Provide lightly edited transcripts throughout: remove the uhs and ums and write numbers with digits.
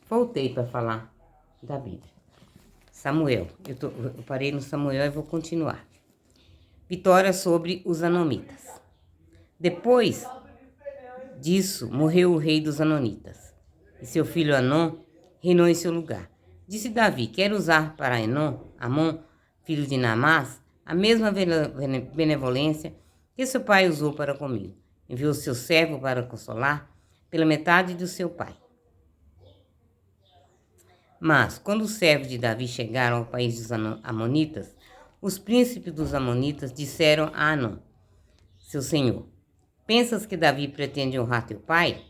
Voltei para falar da Bíblia. Samuel. Eu parei no Samuel e vou continuar. Vitória sobre os Anonitas. Depois disso, morreu o rei dos Anonitas, e seu filho Anon reinou em seu lugar. Disse Davi: quero usar para Amon, filho de Naamás, a mesma benevolência que seu pai usou para comigo. Enviou seu servo para consolar pela metade do seu pai. Mas, quando os servos de Davi chegaram ao país dos Amonitas, os príncipes dos Amonitas disseram a Anon, seu senhor: pensas que Davi pretende honrar teu pai,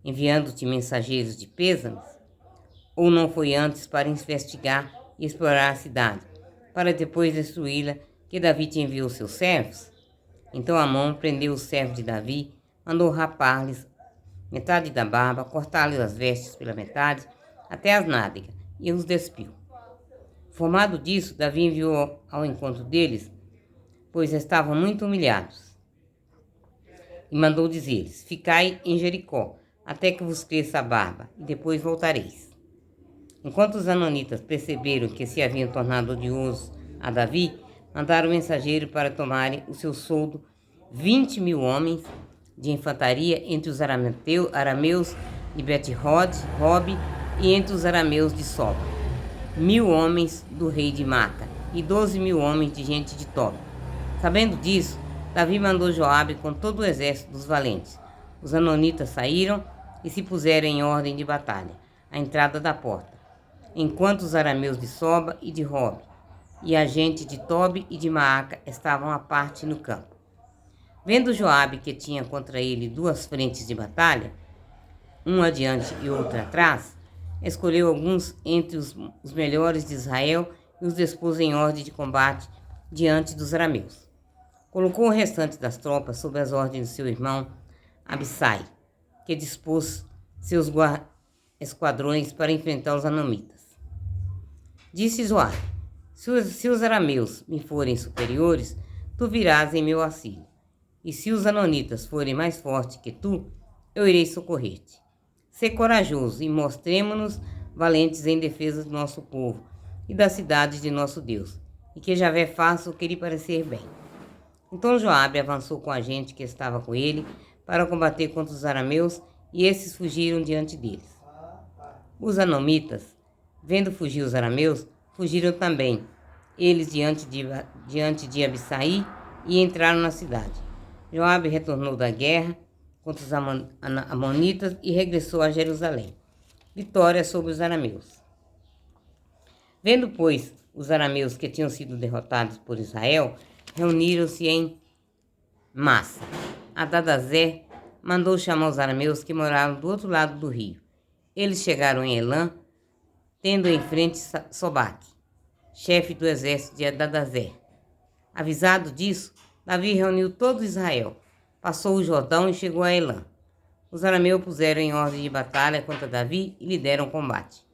enviando-te mensageiros de pêsames? Ou não foi antes para investigar e explorar a cidade, para depois destruí-la, que Davi te enviou seus servos? Então Amon prendeu os servos de Davi, mandou rapar-lhes metade da barba, cortar-lhes as vestes pela metade, até as nádegas, e os despiu. Informado disso, Davi enviou ao encontro deles, pois estavam muito humilhados, e mandou dizer-lhes: ficai em Jericó, até que vos cresça a barba, e depois voltareis. Enquanto os anonitas perceberam que se haviam tornado odiosos a Davi, mandaram mensageiro para tomarem o seu soldo 20.000 homens de infantaria entre os arameus de Bet-Rod, e entre os arameus de Soba, 1.000 homens do rei de Maca e 12.000 homens de gente de Tob. Sabendo disso, Davi mandou Joabe com todo o exército dos valentes. Os anonitas saíram e se puseram em ordem de batalha, à entrada da porta, enquanto os arameus de Soba e de Rob e a gente de Tob e de Maaca estavam à parte no campo. Vendo Joabe que tinha contra ele 2 frentes de batalha, uma adiante e outra atrás, escolheu alguns entre os melhores de Israel e os dispôs em ordem de combate diante dos arameus. Colocou o restante das tropas sob as ordens de seu irmão Abissai, que dispôs seus esquadrões para enfrentar os anamitas. Disse Joabe: se os arameus me forem superiores, tu virás em meu auxílio, e se os anonitas forem mais fortes que tu, eu irei socorrer-te. Sê corajoso e mostremo-nos valentes em defesa do nosso povo e da cidade de nosso Deus, e que Javé faça o que lhe parecer bem. Então Joabe avançou com a gente que estava com ele para combater contra os arameus, e esses fugiram diante deles. Os anomitas, vendo fugir os arameus, fugiram também, eles diante de Abissai, e entraram na cidade. Joabe retornou da guerra contra os amonitas e regressou a Jerusalém. Vitória sobre os arameus. Vendo, pois, os arameus que tinham sido derrotados por Israel, reuniram-se em massa. Adadazé mandou chamar os arameus que moravam do outro lado do rio. Eles chegaram em Elã, tendo em frente Sobaque, chefe do exército de Adadazé. Avisado disso, Davi reuniu todo Israel, passou o Jordão e chegou a Elã. Os arameus puseram em ordem de batalha contra Davi e lhe deram combate.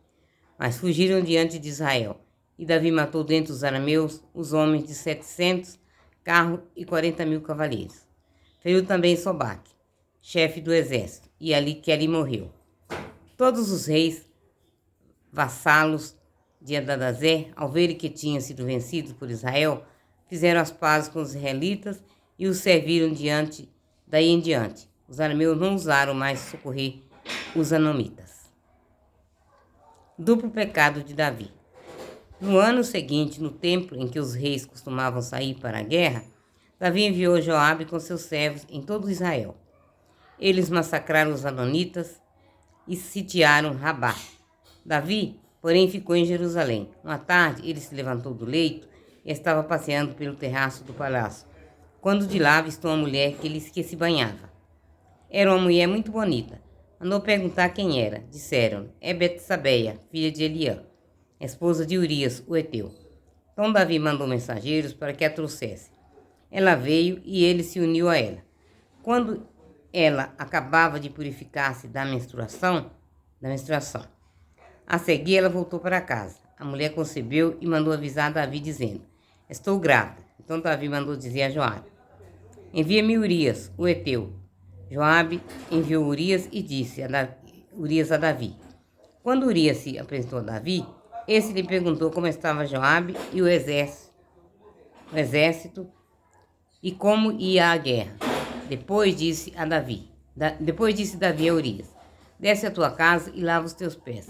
Mas fugiram diante de Israel, e Davi matou dentre os arameus os homens de 700 carros e 40.000 cavaleiros. Feriu também Sobaque, chefe do exército, e ali morreu. Todos os reis, vassalos de Adadazé, ao verem que tinham sido vencidos por Israel, fizeram as pazes com os israelitas e os serviram daí em diante. Os arameus não ousaram mais socorrer os anamitas. Duplo pecado de Davi. No ano seguinte, no tempo em que os reis costumavam sair para a guerra, Davi enviou Joabe com seus servos em todo Israel. Eles massacraram os anonitas e sitiaram Rabá. Davi, porém, ficou em Jerusalém. Uma tarde, ele se levantou do leito e estava passeando pelo terraço do palácio, quando de lá avistou uma mulher que se banhava. Era uma mulher muito bonita. Mandou perguntar quem era. Disseram: é Betsabeia, filha de Eliã, esposa de Urias, o heteu. Então Davi mandou mensageiros para que a trouxesse. Ela veio e ele se uniu a ela. Quando ela acabava de purificar-se da menstruação, a seguir ela voltou para casa. A mulher concebeu e mandou avisar Davi, dizendo: estou grávida. Então Davi mandou dizer a Joabe: envia-me Urias, o heteu. Joabe enviou Urias e disse Urias a Davi: Quando Urias se apresentou a Davi, esse lhe perguntou como estava Joabe e o exército e como ia a guerra. Depois disse Davi a Urias: desce à tua casa e lava os teus pés.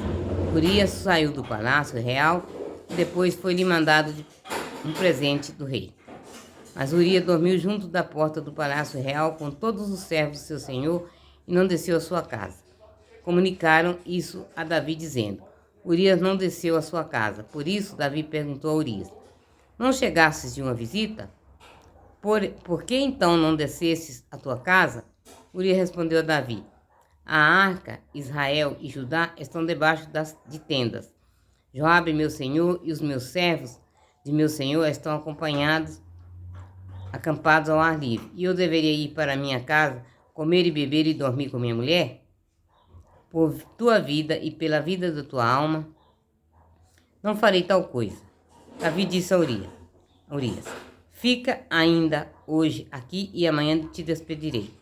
Urias saiu do palácio real e depois foi-lhe mandado um presente do rei. Mas Urias dormiu junto da porta do palácio real com todos os servos de seu senhor e não desceu à sua casa. Comunicaram isso a Davi, dizendo: Urias não desceu à sua casa. Por isso, Davi perguntou a Urias: não chegastes de uma visita? Por que então não descestes à tua casa? Urias respondeu a Davi: a arca, Israel e Judá estão debaixo de tendas. Joabe, meu senhor, e os meus servos de meu senhor estão acampados ao ar livre. E eu deveria ir para minha casa, comer e beber e dormir com minha mulher? Por tua vida e pela vida da tua alma, não farei tal coisa. Davi disse a Urias: fica ainda hoje aqui e amanhã te despedirei.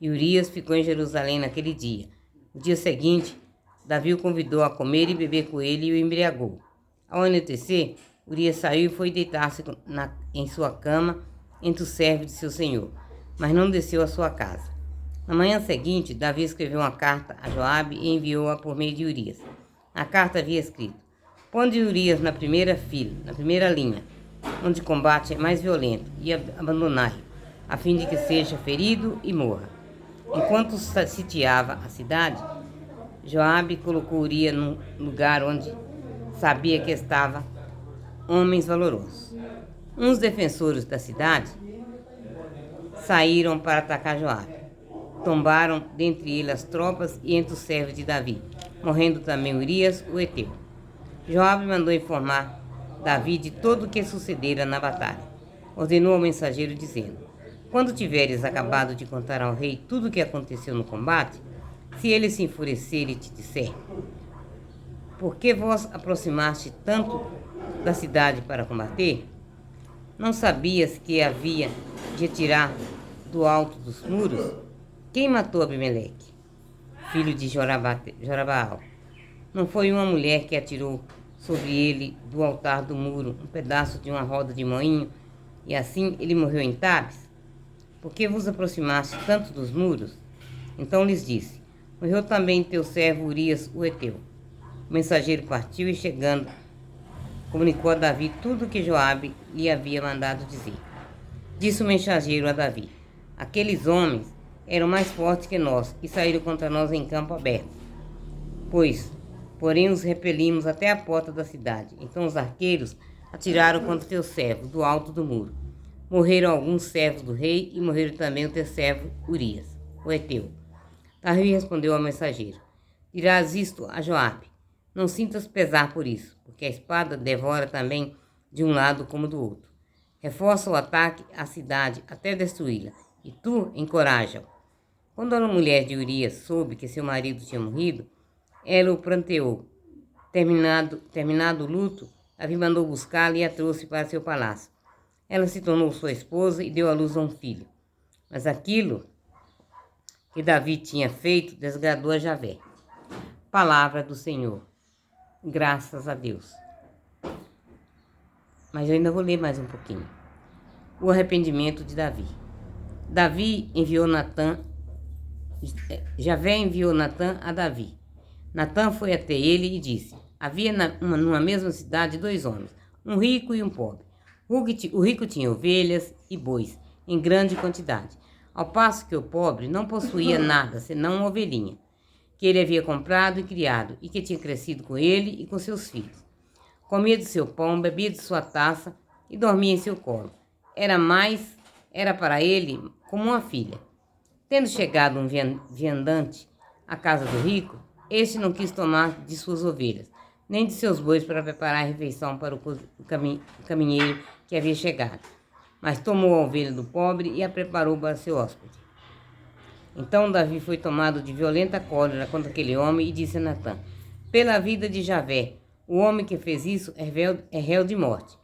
E Urias ficou em Jerusalém naquele dia. No dia seguinte, Davi o convidou a comer e beber com ele e o embriagou. Ao anoitecer, Urias saiu e foi deitar-se em sua cama entre os servos de seu senhor, mas não desceu à sua casa. Na manhã seguinte, Davi escreveu uma carta a Joabe e enviou-a por meio de Urias. Na carta havia escrito: ponde Urias na primeira linha, onde o combate é mais violento, e abandonai-o, a fim de que seja ferido e morra. Enquanto sitiava a cidade, Joabe colocou Urias num lugar onde sabia que estavam homens valorosos. Uns defensores da cidade saíram para atacar Joabe. Tombaram dentre eles as tropas e entre os servos de Davi, morrendo também Urias, o heteu. Joabe mandou informar Davi de tudo o que sucedera na batalha. Ordenou ao mensageiro, dizendo: quando tiveres acabado de contar ao rei tudo o que aconteceu no combate, se ele se enfurecer e te disser: por que vos aproximaste tanto da cidade para combater? Não sabias que havia de atirar do alto dos muros? Quem matou Abimeleque, filho de Jorabaal? Não foi uma mulher que atirou sobre ele do altar do muro um pedaço de uma roda de moinho, e assim ele morreu em Tabes? Por que vos aproximaste tanto dos muros? Então lhes disse: morreu também teu servo Urias, o heteu. O mensageiro partiu e, chegando, comunicou a Davi tudo o que Joabe lhe havia mandado dizer. Disse o mensageiro a Davi: aqueles homens eram mais fortes que nós e saíram contra nós em campo aberto. Porém os repelimos até a porta da cidade. Então os arqueiros atiraram contra teu servo do alto do muro. Morreram alguns servos do rei e morreram também o teu servo Urias, o heteu. Davi respondeu ao mensageiro: dirás isto a Joabe: não sintas pesar por isso, porque a espada devora também de um lado como do outro. Reforça o ataque à cidade até destruí-la, e tu encoraja-o. Quando a mulher de Urias soube que seu marido tinha morrido, ela o pranteou. Terminado o luto, Davi mandou buscá-la e a trouxe para seu palácio. Ela se tornou sua esposa e deu à luz a um filho. Mas aquilo que Davi tinha feito desagradou a Javé. Palavra do Senhor. Graças a Deus. Mas eu ainda vou ler mais um pouquinho. O arrependimento de Davi. Javé enviou Natã a Davi. Natã foi até ele e disse: havia numa mesma cidade 2 homens, um rico e um pobre. O rico tinha ovelhas e bois em grande quantidade, ao passo que o pobre não possuía nada senão uma ovelhinha, que ele havia comprado e criado, e que tinha crescido com ele e com seus filhos. Comia de seu pão, bebia de sua taça e dormia em seu colo. Era para ele como uma filha. Tendo chegado um viandante à casa do rico, este não quis tomar de suas ovelhas, nem de seus bois para preparar a refeição para o caminheiro que havia chegado, mas tomou a ovelha do pobre e a preparou para seu hóspede. Então Davi foi tomado de violenta cólera contra aquele homem e disse a Natã: pela vida de Javé, o homem que fez isso é réu de morte.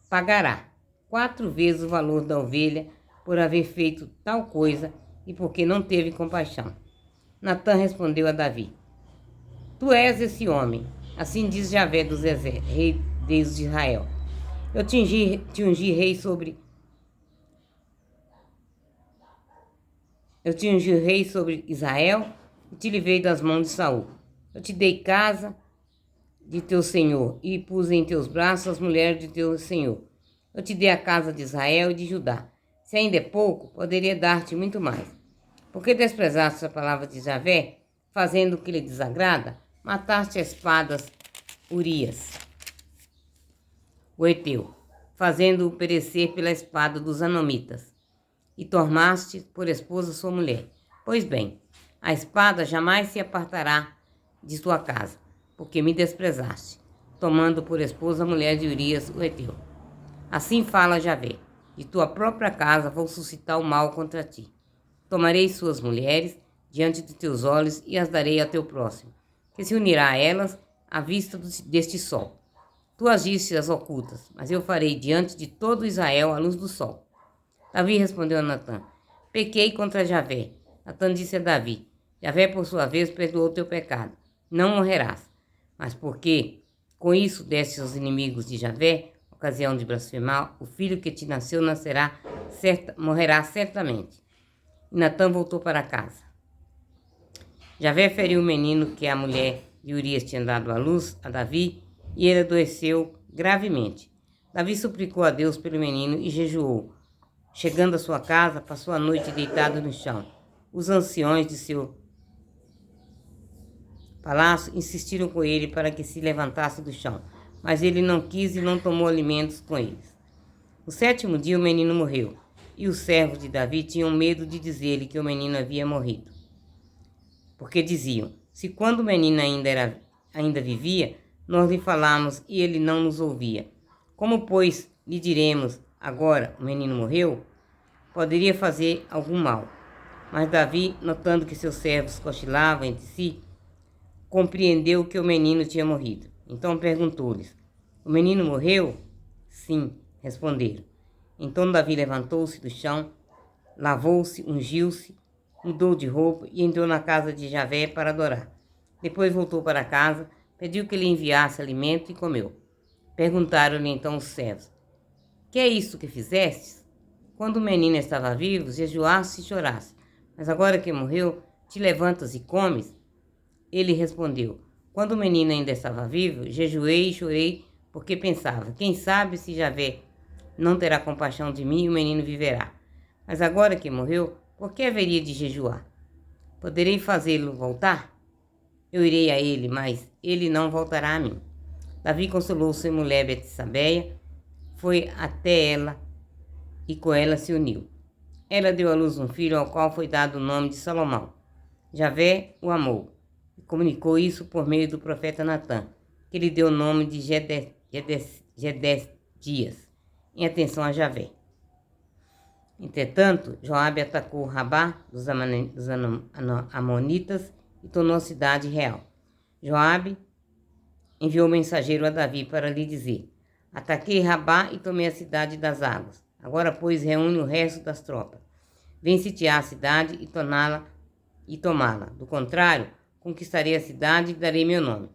Pagará 4 vezes o valor da ovelha por haver feito tal coisa e porque não teve compaixão. Natã respondeu a Davi: Tu és esse homem, assim diz Javé dos exércitos, rei Deus de Israel. Eu te ungi rei sobre Israel e te livrei das mãos de Saul. Eu te dei casa de teu senhor e pus em teus braços as mulheres de teu senhor. Eu te dei a casa de Israel e de Judá. Se ainda é pouco, poderia dar-te muito mais. Porque desprezaste a palavra de Javé, fazendo o que lhe desagrada, mataste a espadas Urias, o heteu, fazendo-o perecer pela espada dos anomitas, e tornaste por esposa sua mulher. Pois bem, a espada jamais se apartará de sua casa, porque me desprezaste, tomando por esposa a mulher de Urias, o heteu. Assim fala Javé, de tua própria casa vou suscitar o mal contra ti. Tomarei suas mulheres diante de teus olhos e as darei a teu próximo, que se unirá a elas à vista deste sol. Tu agiste as ocultas, mas eu farei diante de todo Israel a luz do sol. Davi respondeu a Natã, pequei contra Javé. Natã disse a Davi, Javé por sua vez perdoou teu pecado, não morrerás. Mas porque com isso deste aos inimigos de Javé, ocasião de blasfemar, o filho que te nasceu morrerá certamente. E Natã voltou para casa. Javé feriu o menino que a mulher de Urias tinha dado à luz a Davi, e ele adoeceu gravemente. Davi suplicou a Deus pelo menino e jejuou. Chegando à sua casa, passou a noite deitado no chão. Os anciões de seu palácio insistiram com ele para que se levantasse do chão, mas ele não quis e não tomou alimentos com eles. No 7º dia o menino morreu, e os servos de Davi tinham medo de dizer-lhe que o menino havia morrido. Porque diziam, se quando o menino ainda vivia, nós lhe falamos e ele não nos ouvia. Como, pois, lhe diremos, agora o menino morreu? Poderia fazer algum mal. Mas Davi, notando que seus servos cochilavam entre si, compreendeu que o menino tinha morrido. Então perguntou-lhes, o menino morreu? Sim, responderam. Então Davi levantou-se do chão, lavou-se, ungiu-se, mudou de roupa e entrou na casa de Javé para adorar. Depois voltou para casa, pediu que lhe enviasse alimento e comeu. Perguntaram-lhe então os servos, que é isso que fizestes? Quando o menino estava vivo, jejuaste e choraste, mas agora que morreu, te levantas e comes? Ele respondeu, quando o menino ainda estava vivo, jejuei e chorei, porque pensava, quem sabe se Javé não terá compaixão de mim e o menino viverá. Mas agora que morreu, por que haveria de jejuar? Poderei fazê-lo voltar? Eu irei a ele, mas ele não voltará a mim. Davi consolou sua mulher Betsabeia, foi até ela e com ela se uniu. Ela deu à luz um filho ao qual foi dado o nome de Salomão. Javé o amou e comunicou isso por meio do profeta Natã, que lhe deu o nome de Jededias, em atenção a Javé. Entretanto, Joabe atacou Rabá dos Amonitas e tornou a cidade real. Joabe enviou mensageiro a Davi para lhe dizer, ataquei Rabá e tomei a cidade das águas. Agora, pois, reúne o resto das tropas. Vem sitiar a cidade e tomá-la. Do contrário, conquistarei a cidade e darei meu nome.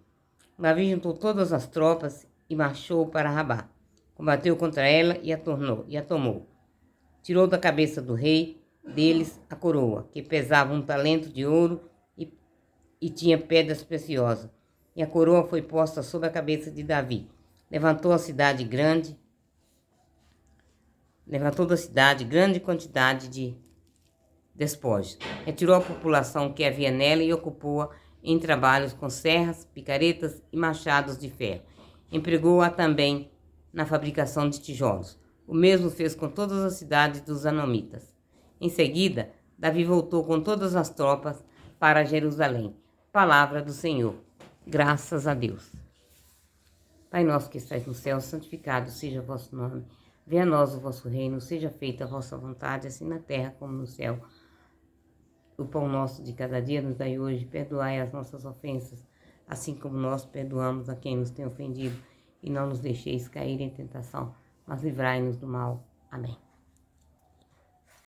Davi juntou todas as tropas e marchou para Rabá. Combateu contra ela e a tomou. Tirou da cabeça do rei deles a coroa, que pesava 1 talento de ouro e tinha pedras preciosas. E a coroa foi posta sobre a cabeça de Davi. Levantou da cidade grande quantidade de despojos. Retirou a população que havia nela e ocupou-a em trabalhos com serras, picaretas e machados de ferro. Empregou-a também na fabricação de tijolos. O mesmo fez com todas as cidades dos Anomitas. Em seguida, Davi voltou com todas as tropas para Jerusalém. Palavra do Senhor. Graças a Deus. Pai nosso que estais no céu, santificado seja o vosso nome. Venha a nós o vosso reino, seja feita a vossa vontade, assim na terra como no céu. O pão nosso de cada dia nos dai hoje, perdoai as nossas ofensas, assim como nós perdoamos a quem nos tem ofendido, e não nos deixeis cair em tentação, mas livrai-nos do mal. Amém.